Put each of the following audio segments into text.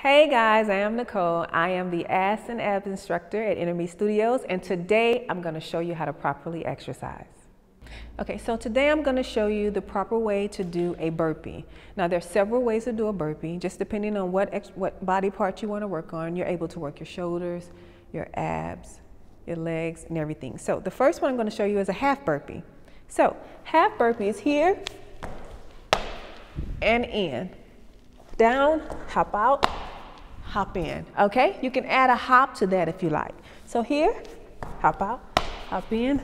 Hey guys, I am Nicole. I am the Ass and Abs instructor at Enemy Studios, and today I'm going to show you how to properly exercise. Okay, so today I'm going to show you the proper way to do a burpee. Now there's several ways to do a burpee, just depending on what body part you want to work on. You're able to work your shoulders, your abs, your legs, and everything. So the first one I'm going to show you is a half burpee. So half burpee is here and in. Down, hop out, hop in, okay? You can add a hop to that if you like. So here, hop out, hop in,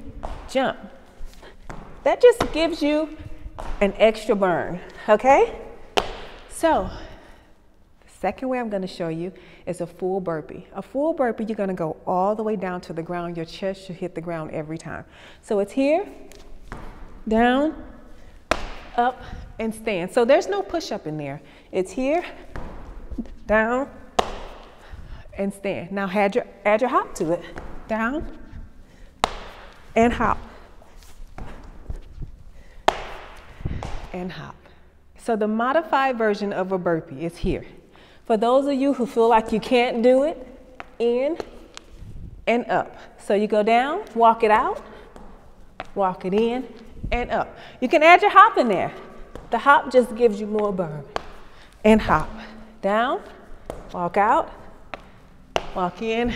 jump. That just gives you an extra burn, okay? So, the second way I'm gonna show you is a full burpee. A full burpee, you're gonna go all the way down to the ground. Your chest should hit the ground every time. So it's here, down, up, and stand. So there's no push-up in there. It's here, down, and stand. Now add your hop to it. Down, and hop. And hop. So the modified version of a burpee is here. For those of you who feel like you can't do it, in and up. So you go down, walk it out, walk it in, and up. You can add your hop in there. The hop just gives you more burn. And hop. Down, walk out, walk in,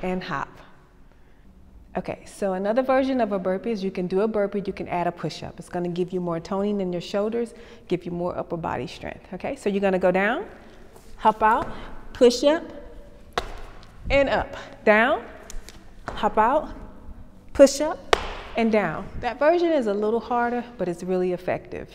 and hop. Okay, so another version of a burpee is you can do a burpee, you can add a push-up. It's gonna give you more toning in your shoulders, give you more upper body strength, okay? So you're gonna go down, hop out, push up, and up. Down, hop out, push up, and down. That version is a little harder, but it's really effective.